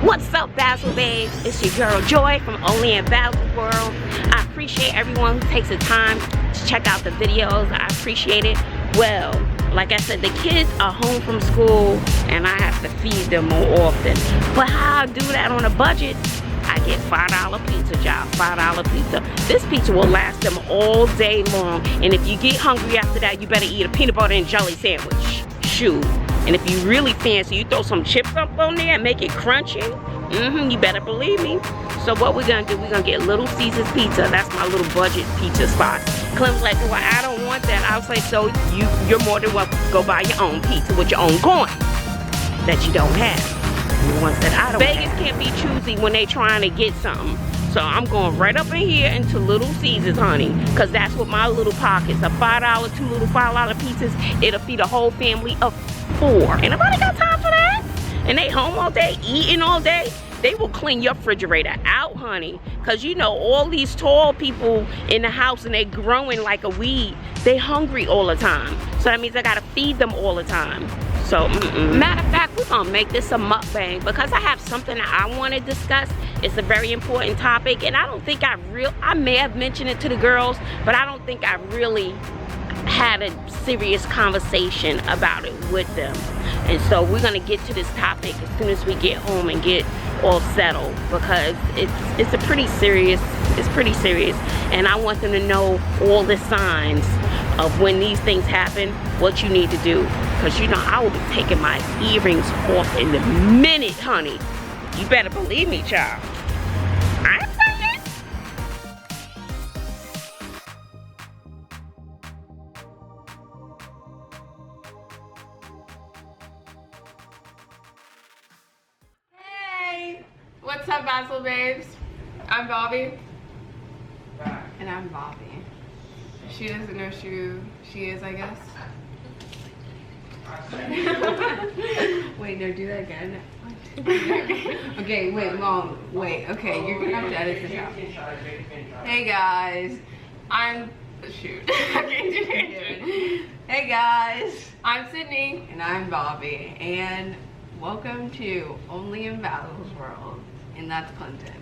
What's up, Bazzle babes? It's your girl Joy from Only in Bazzle World. I appreciate everyone who takes the time to check out the videos. I appreciate it. Well, like I said, the kids are home from school and I have to feed them more often. But how I do that on a budget, I get $5 pizza, y'all. $5 pizza. This pizza will last them all day long. And if you get hungry after that, you better eat a peanut butter and jelly sandwich. Shoot. And if you really fancy, you throw some chips up on there and make it crunchy. You better believe me. So what we're gonna do, we're gonna get Little Caesars Pizza. That's my little budget pizza spot. Clem's like, well, I don't want that. I was like, so you're more than welcome to go buy your own pizza with your own coin that you don't have. The ones that I don't Vegas have. Can't be choosy when they trying to get something. So I'm going right up in here into Little Caesars, honey, because that's what my little pockets. A $5, 2 little $5 pizzas. It'll feed a whole family of 4. Ain't nobody got time for that. And they home all day, eating all day. They will clean your refrigerator out, honey. Because you know, all these tall people in the house and they growing like a weed, they hungry all the time. So that means I gotta feed them all the time. So, matter of fact, we're gonna make this a mukbang because I have something that I wanna discuss. It's a very important topic and I don't think I may have mentioned it to the girls, but I don't think I really had a serious conversation about it with them. And so we're gonna get to this topic as soon as we get home and get all settled because it's pretty serious. And I want them to know all the signs of when these things happen, what you need to do. Because you know, I will be taking my earrings off in a minute, honey. You better believe me, child. I'm saying. Hey! What's up, Bazzle babes? I'm Bobby. And I'm Bobby. She doesn't know who she is, I guess. Wait, no, do that again. Okay, wait, Mom. Wait, okay, you're gonna have to edit this out. Hey guys, shoot. Hey guys, I'm Sydney. And I'm Bobby. And welcome to Only in Bazzle's World. And that's Clinton.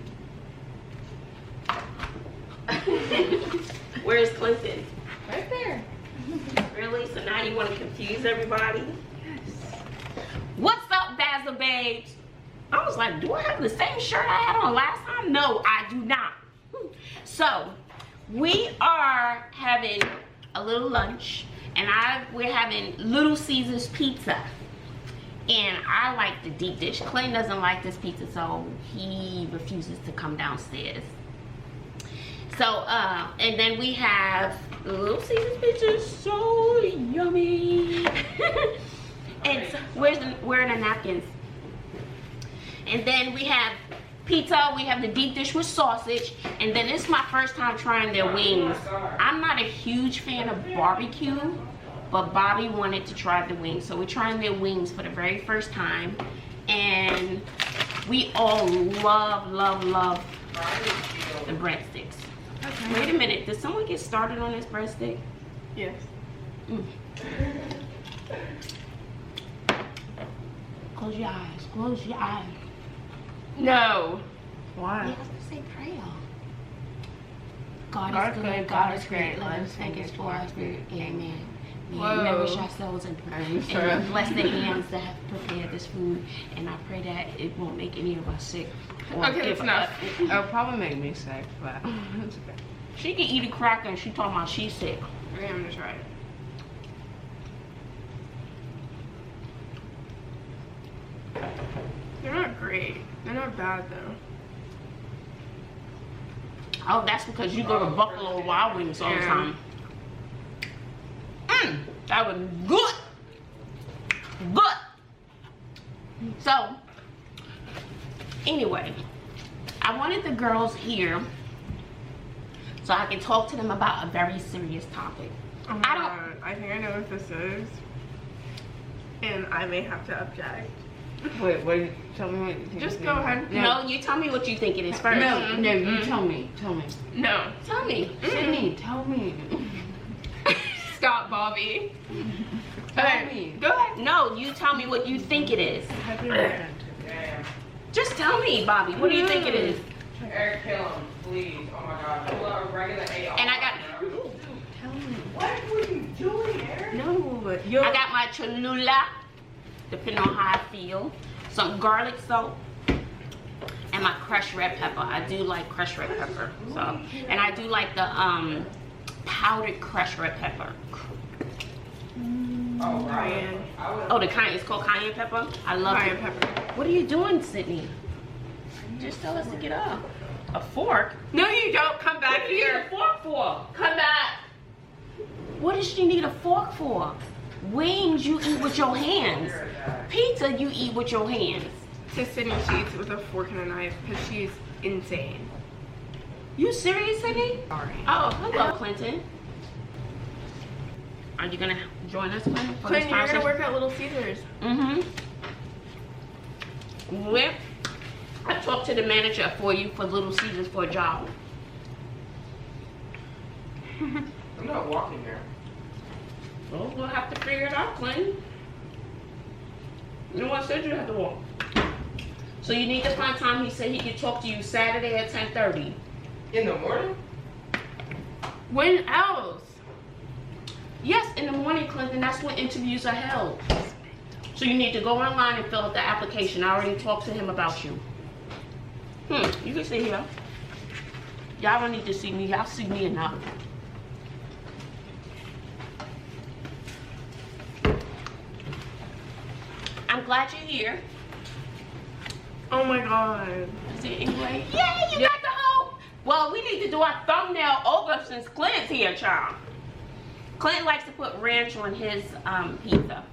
Where's Clinton? Right there. Really? So now you want to confuse everybody? Yes. What's up, Bazzle babes? I was like, do I have the same shirt I had on last time? No, I do not. So, we are having a little lunch, and we're having Little Caesars Pizza. And I like the deep dish. Clay doesn't like this pizza, so he refuses to come downstairs. So, and then we have Little Caesars pizza, so yummy. And so, where are the napkins? And then we have pizza, we have the deep dish with sausage, and then it's my first time trying their wings. I'm not a huge fan of barbecue, but Bobby wanted to try the wings, so we're trying their wings for the very first time. And we all love the breadsticks. Okay. Wait a minute, did someone get started on this breadstick? Yes. Close your eyes, close your eyes. No. Why? Yeah, I was gonna say prayer. God is good, God is great. Let us thank His for our spirit. Amen. May He nourish our souls and bless the hands that have prepared this food. And I pray that it won't make any of us sick. Okay, it's enough. It'll probably make me sick, but it's okay. She can eat a cracker and she talking about she's sick. Okay, I'm gonna try it. They're not great. They're not bad though. Oh, that's because you go to Buffalo Wild Wings all the time. That was good. Good. So, anyway, I wanted the girls here so I can talk to them about a very serious topic. Oh my God. I think I know what this is. And I may have to object. Wait, tell me what you think. Just go ahead. No, you tell me what you think it is first. No, you tell me. No. Tell me. Sydney, tell me. Stop, Bobby. Tell me. Go ahead. No, you tell me what you think it is. Just tell me, Bobby. What do you think it is? Eric, kill him, please. Oh my God. Pull out a regular AR. And I got. Tell me. What were you doing, Eric? No, yo. I got my Cholula, depending on how I feel. Some garlic salt. And my crushed red pepper. I do like crushed red pepper. So, and I do like the powdered crushed red pepper. Oh, right. Oh, the cayenne. It's called cayenne pepper. I love Cayenne it. pepper. What are you doing, Sydney? Just tell us to get up. A fork? No, you don't. Come back What do you need here. a fork for? Come back. What does she need a fork for? Wings you eat with your hands. Pizza you eat with your hands. To Sydney, she eats with a fork and a knife because she's insane. You serious, Sydney? Sorry. Oh, hello, Clinton. Are you gonna join us, Clinton? for this Clinton, you're gonna conversation? work at Little Caesars. Well, I talked to the manager for you for Little Caesars for a job. I'm not walking there. Well, we'll have to figure it out, Clinton. You know what I said you have to walk. So you need to find time. He said he could talk to you Saturday at 10:30. In the morning? When else? Yes, in the morning, Clinton. That's when interviews are held. So you need to go online and fill out the application. I already talked to him about you. You can sit here. Y'all don't need to see me. Y'all see me enough. I'm glad you're here. Oh my God. Is it anyway? Yeah, you got the whole. Well, we need to do our thumbnail over since Clint's here, child. Clint likes to put ranch on his pizza.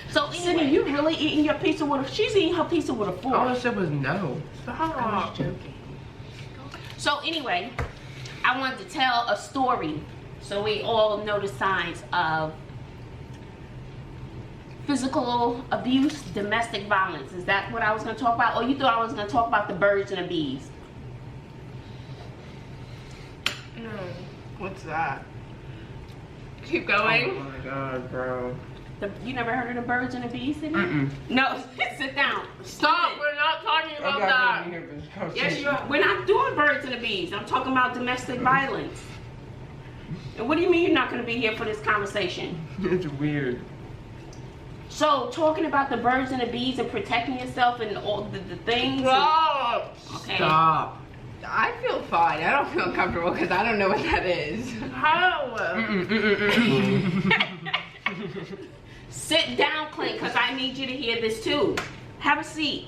So anyway, you really eating your pizza with a? She's eating her pizza with a fork. All I said was no. I was joking. So anyway, I wanted to tell a story so we all know the signs of physical abuse, domestic violence. Is that what I was going to talk about? Or you thought I was going to talk about the birds and the bees? No. What's that? Keep Oh going. my God, bro. You never heard of the birds and the bees? Sydney? Mm-mm. No, sit down. Stop. We're not talking about that. Yes, you are. We're not doing birds and the bees. I'm talking about domestic violence. And what do you mean you're not going to be here for this conversation? It's weird. So, talking about the birds and the bees and protecting yourself and all the things. Stop. Okay. Stop. I feel fine. I don't feel comfortable because I don't know what that is. How? Sit down, Clint, because I need you to hear this too. Have a seat.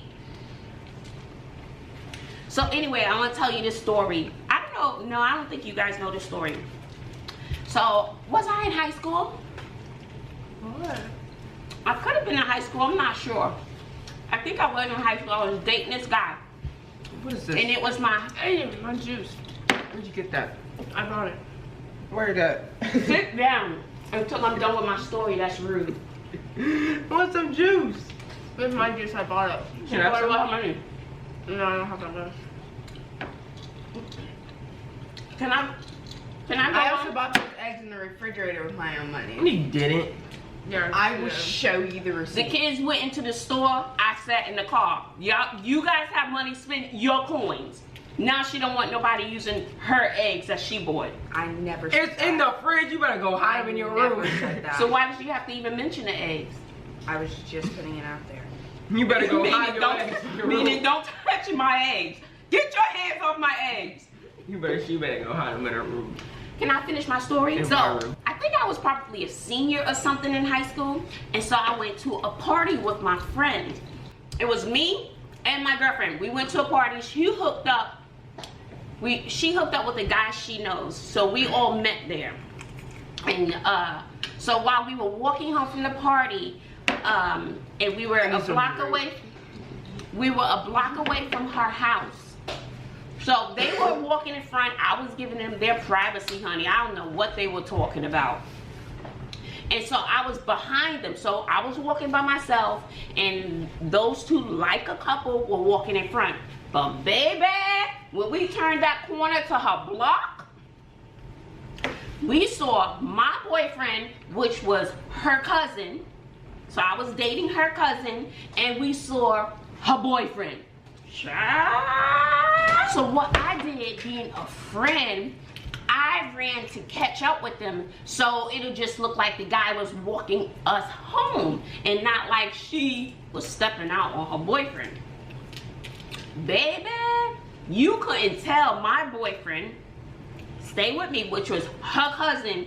So anyway, I want to tell you this story. I don't know. No, I don't think you guys know this story. So, was I in high school? What? I could have been in high school. I'm not sure. I think I was in high school. I was dating this guy. What is this? And it was my... Hey, my juice. Where'd you get that? I bought it. Where'd that? Sit down until I'm done with my story. That's rude. I want some juice. With my juice, I bought it. Can I have What some? about money? No, I don't have that much. Can I go I also on? bought those eggs in the refrigerator with my own money. You didn't. Yeah, I will show you the The receipt. kids went into the store. I sat in the car. Y'all, you guys have money spent your coins. Now she don't want nobody using her eggs that she bought. I never said It's in the fridge. You better go hide them in your room. Said that. So why did you have to even mention the eggs? I was just putting it out there. You better go hide Meaning your eggs in your meaning room. don't touch my eggs. Get your hands off my eggs. You better go hide them in her room. Can I finish my story? In So, my room. I think I was probably a senior or something in high school. And so I went to a party with my friend. It was me and my girlfriend. We went to a party. She hooked up. She hooked up with a guy she knows. So we all met there. And so while we were walking home from the party, and we were a block away. We were a block away from her house. So they were walking in front. I was giving them their privacy, honey. I don't know what they were talking about. And so I was behind them. So I was walking by myself, and those two, like a couple, were walking in front. But baby, when we turned that corner to her block, we saw my boyfriend, which was her cousin. So I was dating her cousin, and we saw her boyfriend. So what I did, being a friend, I ran to catch up with them so it'll just look like the guy was walking us home and not like she was stepping out on her boyfriend. Baby, you couldn't tell my boyfriend, stay with me, which was her cousin,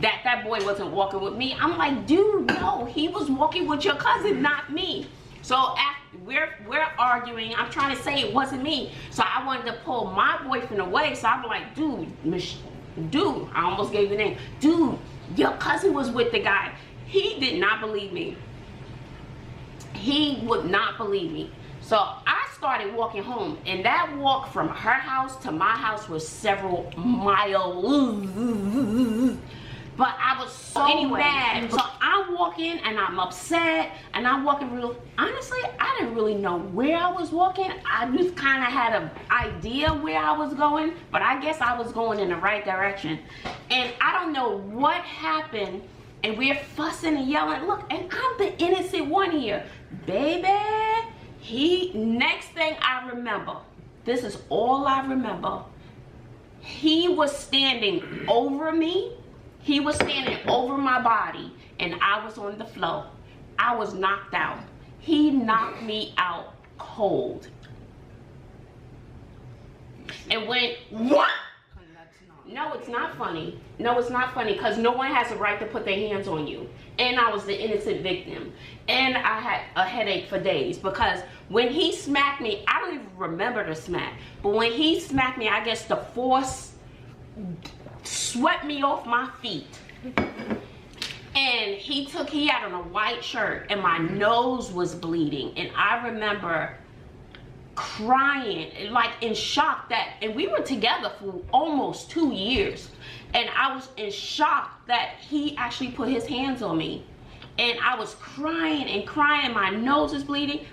that boy wasn't walking with me. I'm like, dude, no, he was walking with your cousin, not me. So after we're arguing, I'm trying to say it wasn't me. So I wanted to pull my boyfriend away. So I'm like, dude, I almost gave the name. Dude, your cousin was with the guy. He did not believe me. He would not believe me. So I started walking home, and that walk from her house to my house was several miles. But I was so mad. So I'm walking and I'm upset and I'm walking honestly, I didn't really know where I was walking. I just kind of had an idea where I was going, but I guess I was going in the right direction. And I don't know what happened, and we're fussing and yelling. Look, and I'm the innocent one here. Baby, next thing I remember, this is all I remember, he was standing over me. He was standing over my body, and I was on the floor. I was knocked out. He knocked me out cold. And when, what? No, it's not funny. No, it's not funny, because no one has a right to put their hands on you. And I was the innocent victim. And I had a headache for days, because when he smacked me, I don't even remember the smack, but when he smacked me, I guess the force swept me off my feet. And he had on a white shirt, and my nose was bleeding. And I remember crying, like in shock and we were together for almost 2 years. And I was in shock that he actually put his hands on me. And I was crying and crying, my nose is bleeding.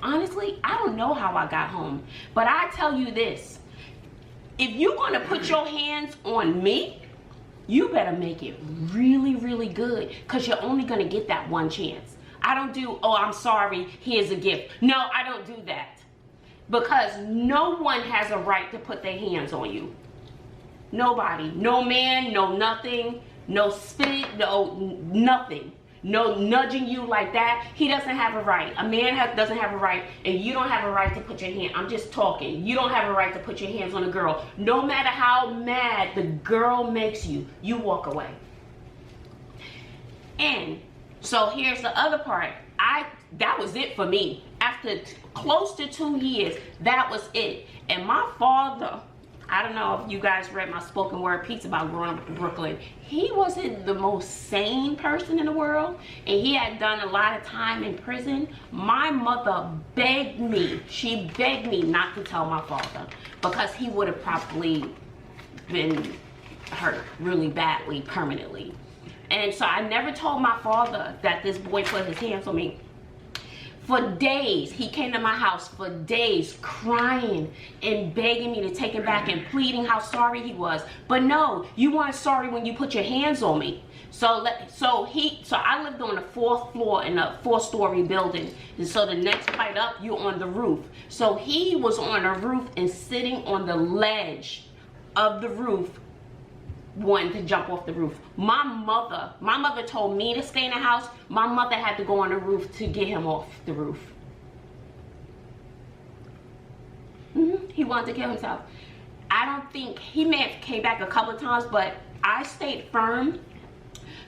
Honestly, I don't know how I got home. But I tell you this, if you're gonna put your hands on me, you better make it really, really good, because you're only gonna get that one chance. I don't do, oh, I'm sorry, here's a gift. No, I don't do that. Because no one has a right to put their hands on you. Nobody. No man, no nothing, no spit, no nothing. No nudging you like that. He doesn't have a right. A man doesn't have a right, and you don't have a right to put your hand. I'm just talking. You don't have a right to put your hands on a girl. No matter how mad the girl makes you, you walk away. And so here's the other part. That was it for me. After close to 2 years, that was it. And my father, I don't know if you guys read my spoken word piece about growing up in Brooklyn. He wasn't the most sane person in the world, and he had done a lot of time in prison. My mother begged me, she begged me not to tell my father, because he would have probably been hurt really badly, permanently. And so I never told my father that this boy put his hands on me. For days, he came to my house for days crying and begging me to take him back and pleading how sorry he was. But no, you weren't sorry when you put your hands on me. So I lived on the 4th floor in a 4-story building. And so the next flight up, you're on the roof. So he was on a roof and sitting on the ledge of the roof, wanting to jump off the roof. My mother told me to stay in the house. My mother had to go on the roof to get him off the roof. He wanted to kill himself. I don't think, he may have came back a couple of times, but I stayed firm.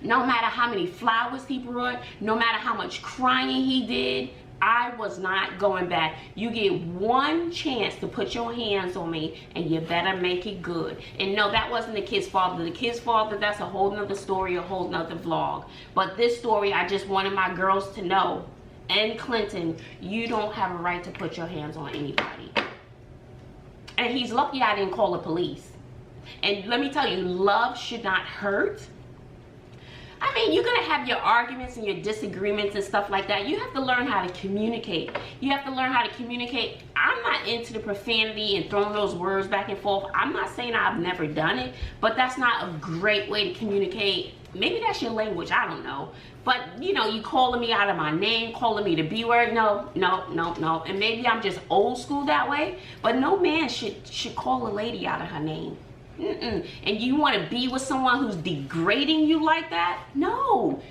No matter how many flowers he brought, no matter how much crying he did, I was not going back. You get one chance to put your hands on me, and you better make it good. And no, that wasn't the kid's father. The kid's father, that's a whole nother story, a whole nother vlog. But this story, I just wanted my girls to know, and Clinton, you don't have a right to put your hands on anybody. And he's lucky I didn't call the police. And let me tell you, love should not hurt. I mean, you're gonna have your arguments and your disagreements and stuff like that. You have to learn how to communicate. You have to learn how to communicate. I'm not into the profanity and throwing those words back and forth. I'm not saying I've never done it, but that's not a great way to communicate maybe that's your language, I don't know. But you know, you calling me out of my name, calling me the B word, no. And maybe I'm just old school that way, but no man should call a lady out of her name. And you want to be with someone who's degrading you like that? No.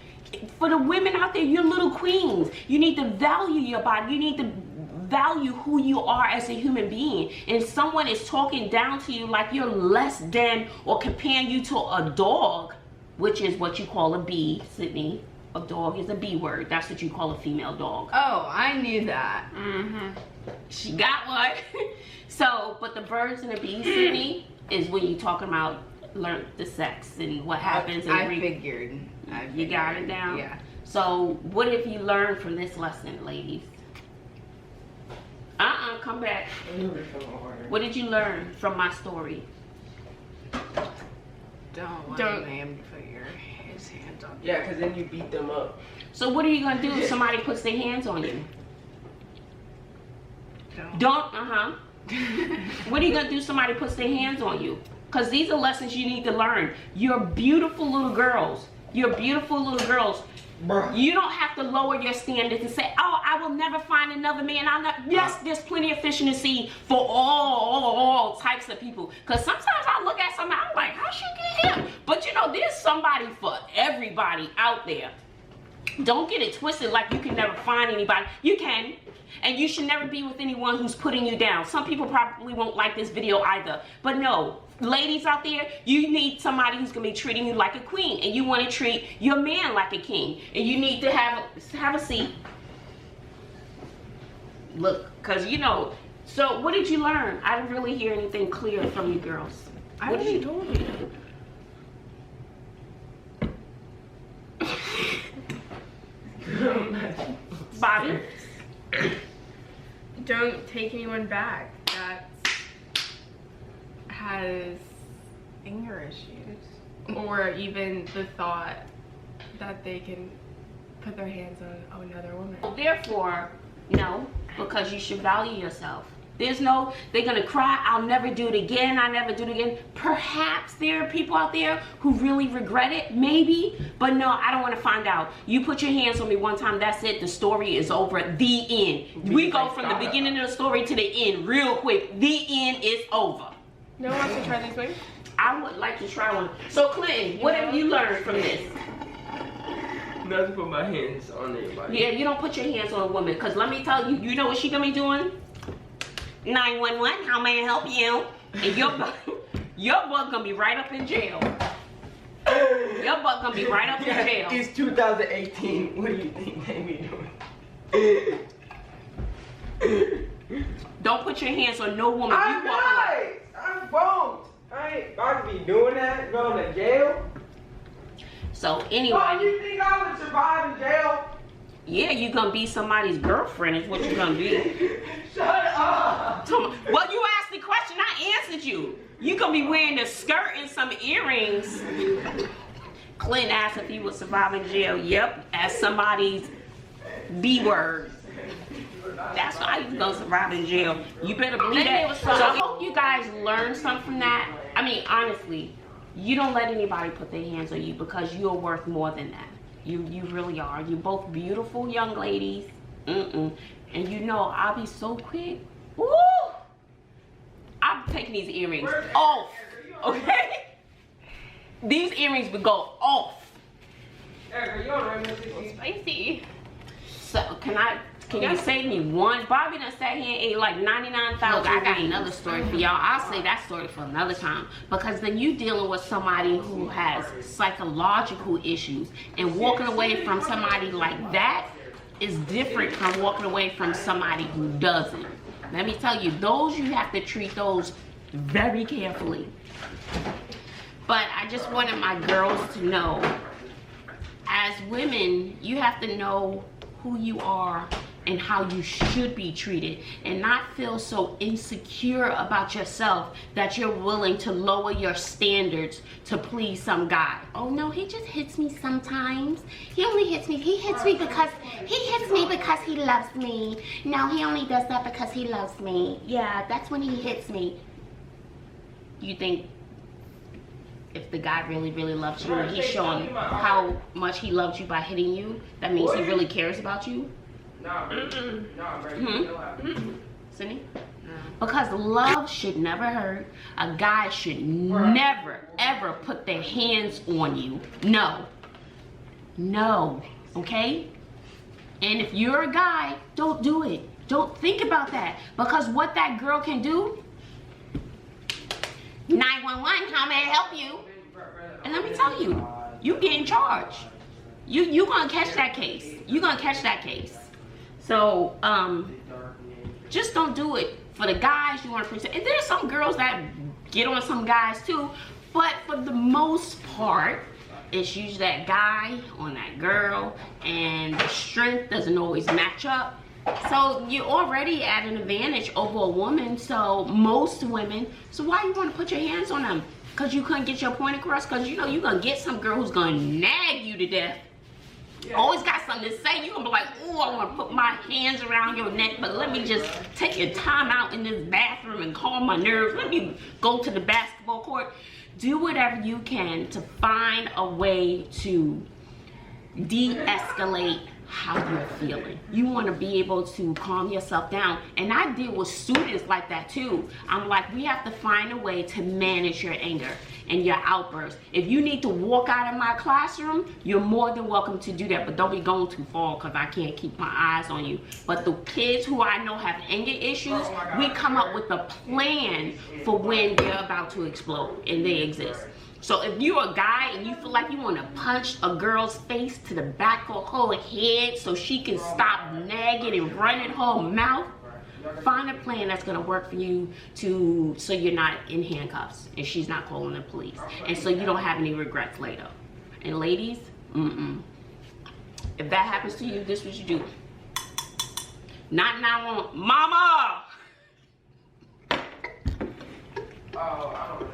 For the women out there, you're little queens. You need to value your body. You need to value who you are as a human being. And if someone is talking down to you like you're less than or comparing you to a dog, which is what you call a bee, Sydney. A dog is a B word. That's what you call a female dog. Oh, I knew that. She got one. So, but the birds and the bees, Sydney, is when you're talking about learn the sex and what happens. I figured. You got it down? Yeah. So, what have you learned from this lesson, ladies? Come back. What did you learn from my story? Don't let a man put his hands on you. Yeah, because then you beat them up. So what are you gonna do if somebody puts their hands on you? Don't. What are you gonna do if somebody puts their hands on you? Because these are lessons you need to learn. You're beautiful little girls. You're beautiful little girls. Bruh. You don't have to lower your standards and say, oh, I will never find another man. Yes, there's plenty of fish in the sea for all types of people. Because sometimes I look at somebody, I'm like, how she get him? But you know, there's somebody for everybody out there. Don't get it twisted like you can never find anybody. You can. And you should never be with anyone who's putting you down. Some people probably won't like this video either. But no, ladies out there, you need somebody who's going to be treating you like a queen. And you want to treat your man like a king. And you need to have a seat. Look, because you know. So what did you learn? I didn't really hear anything clear from you girls. I already told you. Bobby? Don't take anyone back that has anger issues, or even the thought that they can put their hands on another woman. Therefore, no, because you should value yourself. There's no, they're gonna cry, I'll never do it again, I never do it again. Perhaps there are people out there who really regret it, maybe, but no, I don't wanna find out. You put your hands on me one time, that's it, the story is over, the end. We go from the beginning of the story to the end real quick. The end is over. No one wants to try these ways? I would like to try one. So Clinton, what have you learned from this? Not to put my hands on anybody. Yeah, you don't put your hands on a woman, because let me tell you, you know what she gonna be doing? 911, how may I help you? And your butt gonna be right up in jail. Your butt gonna be right up in jail. It's 2018. What do you think they be doing? Don't put your hands on no woman. I'm nice. I'm bold. I ain't about to be doing that. Going to jail. So Oh, anyway, you think I would survive in jail? yeah, you gonna be somebody's girlfriend is what you gonna be. Shut up. Well, you asked the question, I answered you. You gonna be wearing a skirt and some earrings. Clint asked if you would survive in jail. Yep, as somebody's B word. That's why you gonna survive in jail. You better believe that. So I hope you guys learned something from that. I mean, honestly, you don't let anybody put their hands on you because you're worth more than that. You really are. You're both beautiful young ladies. And you know, I'll be so quick. Woo! I'm taking these earrings off. Okay? These earrings would go off. Spicy. So can you save me one? Bobby done sat here and ate like 99,000. Look, I got another story for y'all. I'll say that story for another time. Because then you dealing with somebody who has psychological issues, and walking away from somebody like that is different from walking away from somebody who doesn't. Let me tell you, those you have to treat those very carefully. But I just wanted my girls to know, as women, you have to know who you are and how you should be treated, and not feel so insecure about yourself that you're willing to lower your standards to please some guy. Oh no, he just hits me sometimes. He only hits me. He hits me because he loves me. No, he only does that because he loves me. Yeah, that's when he hits me. You think if the guy really, really loves you and he's showing how much he loves you by hitting you, that means he really cares about you. Nah, bro. Nah, bro. Sydney? Because love should never hurt. A guy should never, ever put their hands on you. No. No. Okay? And if you're a guy, don't do it. Don't think about that. Because what that girl can do, 911, how may I help you? And let me tell you, you getting charged. You gonna catch that case. You gonna catch that case. So, just don't do it. For the guys, you want to protect. And there's some girls that get on some guys too, but for the most part, it's usually that guy on that girl, and the strength doesn't always match up. So you're already at an advantage over a woman. So most women. So why you want to put your hands on them? Because you couldn't get your point across. Because you know you're gonna get some girl who's gonna nag you to death. Always got something to say. You gonna be like, oh, I want to put my hands around your neck, but let me just take your time out in this bathroom and calm my nerves. Let me go to the basketball court. Do whatever you can to find a way to de-escalate how you're feeling. You want to be able to calm yourself down. And I deal with students like that too. I'm like, we have to find a way to manage your anger and your outbursts. If you need to walk out of my classroom, you're more than welcome to do that, but don't be going too far because I can't keep my eyes on you. But the kids who I know have anger issues, we come up with a plan for when they're about to explode, and they exist. So if you're a guy and you feel like you want to punch a girl's face to the back of her head so she can stop nagging and running her mouth, find a plan that's going to work for you so you're not in handcuffs and she's not calling the police, and so you don't have any regrets later. And ladies, if that happens to you, this is what you do. Not now, mama. Oh, I don't know.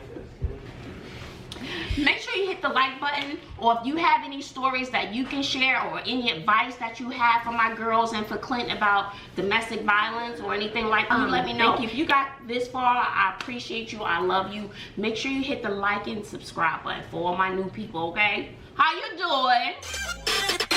Make sure you hit the like button, or if you have any stories that you can share or any advice that you have for my girls and for Clint about domestic violence or anything like that, let me know. If you got this far, I appreciate you. I love you. Make sure you hit the like and subscribe button for all my new people, okay? How you doing?